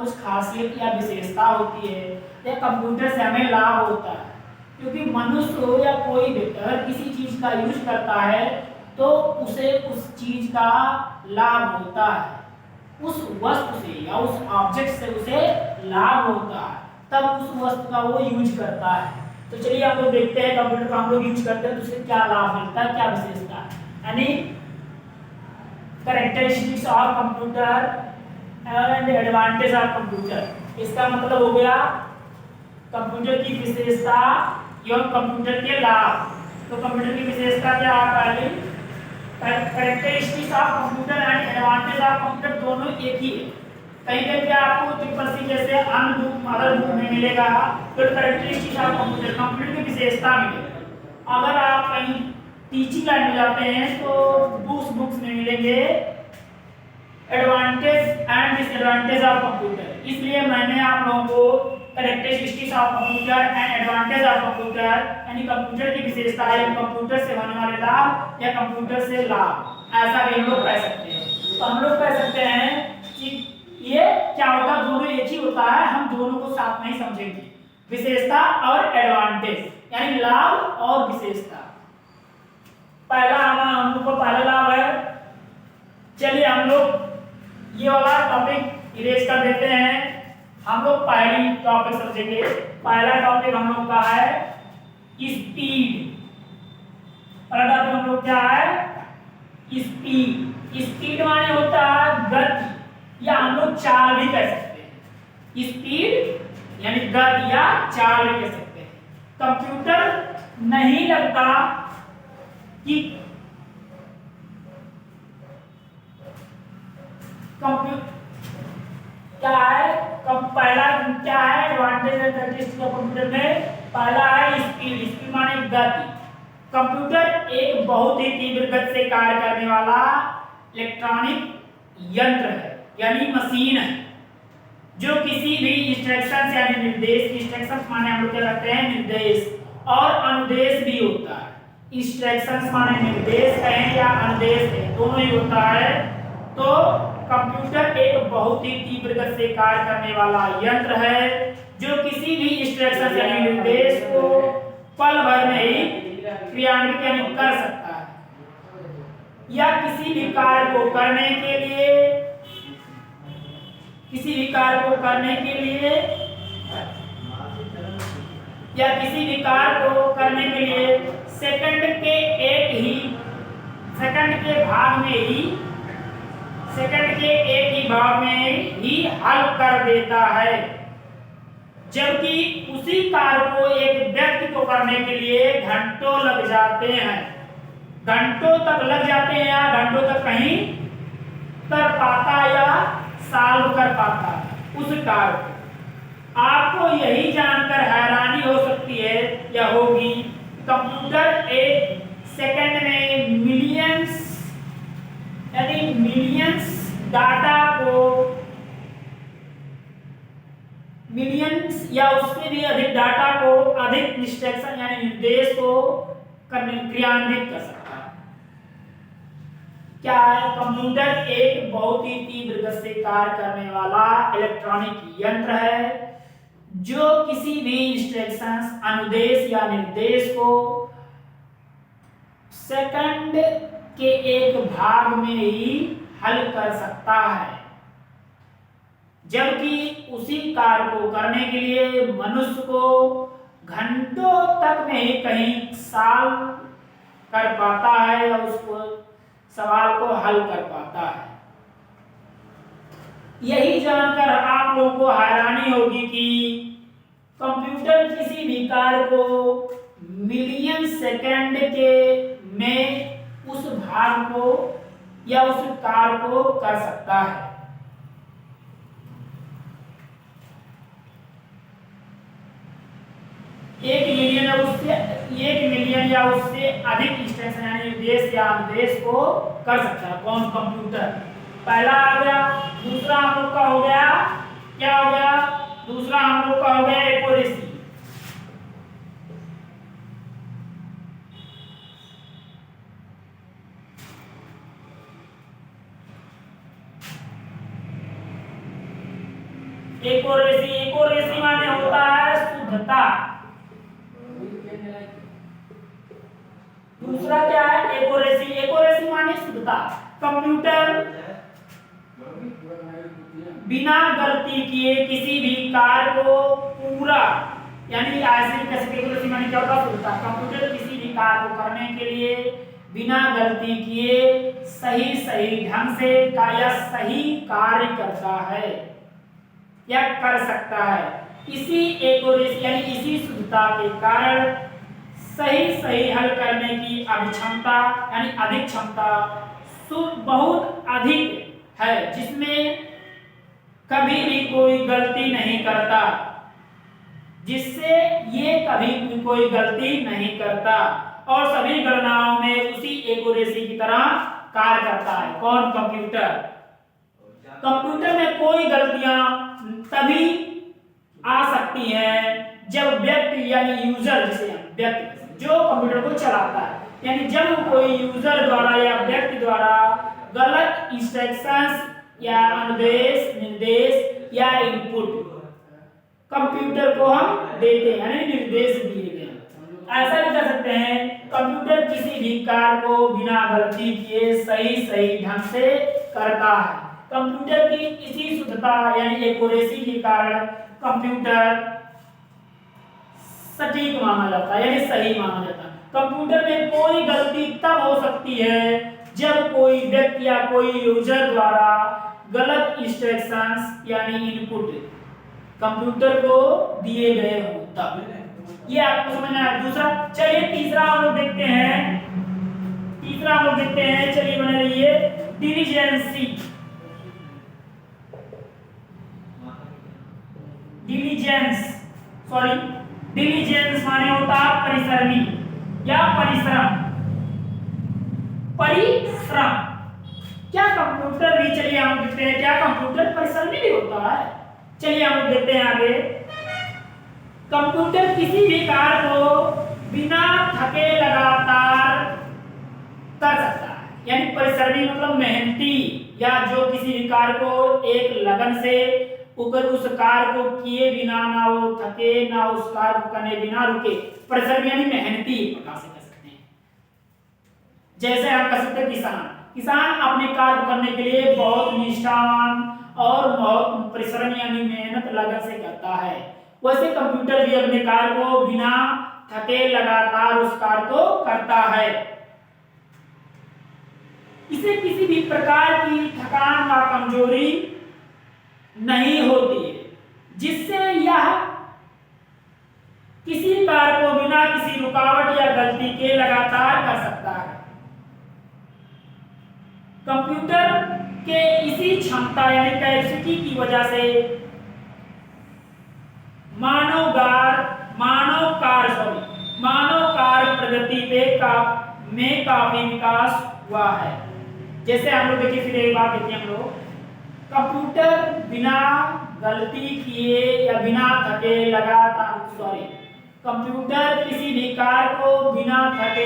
कुछ खासियत या विशेषता होती है या कंप्यूटर से हमें लाभ होता है, क्योंकि मनुष्य हो या कोई भी अगर किसी चीज का यूज करता है तो उसे उस चीज का लाभ होता है, उस वस्तु से या उस ऑब्जेक्ट से उसे लाभ होता है, तब उस वस्तु का वो यूज करता है। तो चलिए हम लोग देखते हैं कंप्यूटर को हम लोग यूज करते हैं तो उससे क्या लाभ मिलता है, क्या विशेषता है। यानी characteristics of computer and advantage of computer, इसका मतलब हो गया कंप्यूटर की विशेषता एवं कंप्यूटर के लाभ। तो कंप्यूटर की विशेषता क्या है, पहले characteristics of computer and advantage of computer दोनों एक ही है। कहीं कहीं पे आपको ट्रिपल सी जैसे अन्य बुक मदर बुक में मिलेगा तो कैरेक्टरिस्टिक्स ऑफ कंप्यूटर कंप्यूटर की विशेषता मिलेगी। अगर आप कहीं टीचिंग लाइन में जाते हैं तो बुक्स में मिलेंगे advantage and disadvantage of computer. इसलिए मैंने आप लोगों को characteristics of computer and advantage of computer यानी कंप्यूटर की विशेषता है, कंप्यूटर से होने वाले लाभ या कंप्यूटर से लाभ, ऐसा भी हम लोग कह सकते हैं। तो हम लोग कह सकते हैं कि ये क्या होता है, दोनों एक ही होता है, हम दोनों को साथ में ही समझेंगे, विशेषता और एडवांटेज यानी लाभ और विशेषता। पहला हम लोग को पहला लाभ है, चलिए हम लोग ये वाला टॉपिक इरेज कर देते हैं। हम लोग पहली टॉपिक समझेंगे। पहला टॉपिक हम लोग का है स्पीड। पहला टॉपिक हम लोग क्या है, स्पीड। स्पीड माने होता है गति या हम लोग चाल भी कह सकते हैं। स्पीड यानी गति या चाल भी कह सकते हैं। कंप्यूटर नहीं लगता कि कंप्यूटर क्या है, पहला क्या है advantage and characteristics of computer में, पहला है स्पीड। स्पीड माने गति। कंप्यूटर एक बहुत ही तीव्र गति से कार्य करने वाला इलेक्ट्रॉनिक यंत्र है यानी मशीन है, जो किसी भी इंस्ट्रक्शन यानी निर्देश, इंस्ट्रक्शन माने हम लोग क्या करते हैं निर्देश, और अनुदेश भी होता है। इंस्ट्रक्शंस माने निर्देश कहें या अनुदेश कहें, दोनों ही होता है। तो कंप्यूटर एक बहुत ही तीव्र गति से कार्य करने वाला यंत्र है जो किसी भी इंस्ट्रक्शन यानी निर्देश को पल भर में ही क्रियान्वित यानी कर सकता है, या किसी भी कार्य को करने के लिए सेकंड के एक ही भाग में ही हल कर देता है, जबकि उसी कार्य को एक व्यक्ति को करने के लिए घंटों लग जाते हैं। घंटों तक लग जाते हैं या घंटों तक कहीं कर पाता या सॉल्व कर पाता उस कार्य को। आपको यही जानकर हैरानी हो सकती है या होगी, कंप्यूटर एक सेकंड में मिलियंस डाटा को, मिलियंस या उससे भी अधिक डाटा को अधिक इंस्ट्रक्शन यानी निर्देश को क्रियान्वित कर सकता है। क्या है, कंप्यूटर एक बहुत ही तीव्र गति से कार्य करने वाला इलेक्ट्रॉनिक यंत्र है जो किसी भी इंस्ट्रक्शंस अनुदेश या निर्देश को सेकंड के एक भाग में ही हल कर सकता है, जबकि उसी कार्य को करने के लिए मनुष्य को घंटों तक में ही कहीं सॉल्व कर पाता है या उसको सवाल को हल कर पाता है। यही जानकर आप लोगों को हैरानी होगी कि कंप्यूटर किसी भी कार्य को मिलियन सेकंड के में उस भाग को या उस कार्य को कर सकता है। 1 मिलियन या उससे अधिक इंस्ट्रक्शन यानी निर्देश या आदेश को कर सकता है कौन, कंप्यूटर। पहला आ गया। दूसरा हम लोग का हो गया, क्या हो गया, दूसरा हम लोग का हो गया एक्यूरेसी। एक्यूरेसी माने होता है शुद्धता। दूसरा क्या है? एक्यूरेसी माने शुद्धता। कंप्यूटर बिना गलती किए किसी भी कार्य को पूरा, यानी ऐसे कह सकते एक्यूरेसी माने क्या होता है? शुद्धता। कंप्यूटर किसी भी कार्य को करने के लिए बिना गलती किए सही ढंग से या सही कार्य करता है या कर सकता है। इसी एक्यूरेसी यानी इसी शुद्धता के कारण सही हल करने की अभिक्षमता यानी अधिक क्षमता बहुत अधिक है, जिसमें कभी भी कोई गलती नहीं करता, जिससे ये कभी भी कोई गलती नहीं करता और सभी गणनाओं में उसी एक्यूरेसी की तरह कार्य करता है। कौन? कंप्यूटर। कंप्यूटर में कोई गलतियां तभी आ सकती हैं जब व्यक्ति यानी यूजर, जिसे व्यक्ति जो कंप्यूटर को चलाता है, यानी जब कोई यूजर द्वारा या व्यक्ति द्वारा गलत इंस्ट्रक्शंस या अनुदेश, निर्देश या इनपुट कंप्यूटर को हम देते हैं, यानी निर्देश दिए गए। ऐसा भी कर सकते हैं, कंप्यूटर किसी भी कार्य को बिना गलती किए सही ढंग से करता है। कंप्यूटर की इसी शुद्धता यानी एक्यूरेसी के कारण कंप्यूटर सटीक माना जाता है, यानी सही माना जाता है। कंप्यूटर में कोई गलती तब हो सकती है जब कोई व्यक्ति या कोई यूजर द्वारा गलत इंस्ट्रक्शंस यानी इनपुट कंप्यूटर को दिए गए हो तब। ये आपको समझना है। दूसरा, चलिए तीसरा हम लोग देखते हैं। चलिए बने रहिए। डिलीजेंस माने होता है परिश्रमी या परिश्रम। क्या कंप्यूटर भी, चलिए हम देखते हैं, क्या कंप्यूटर परिश्रमी भी होता है? चलिए हम देखते हैं आगे। कंप्यूटर किसी भी कार्य को बिना थके लगातार कर सकता है, यानी परिश्रमी मतलब मेहनती, या जो किसी भी कार्य को एक लगन से उस कार्य को किए बिना, ना वो थके ना उस कार्य को करने बिना रुके, परिश्रमी यानी मेहनती प्रकार से कह सकते हैं। जैसे हम कह सकते हैं किसान अपने कार्य करने के लिए बहुत निष्ठावान और बहुत परिश्रम यानी मेहनत लगन से करता है। वैसे कंप्यूटर भी अपने कार्य को बिना थके लगातार उस कार्य को करता है। इसे किसी भी प्रकार की थकान या कमजोरी नहीं होती है, जिससे यह किसी कार्य को बिना किसी रुकावट या गलती के लगातार कर सकता है। कंप्यूटर के इसी क्षमता यानी कैपेसिटी की वजह से मानव कार्य प्रगति में काफी विकास हुआ है। जैसे हम लोग देखिए, फिर एक बात देखिए हम लोग, कंप्यूटर बिना गलती किए या बिना थके कंप्यूटर किसी भी कार्य को बिना थके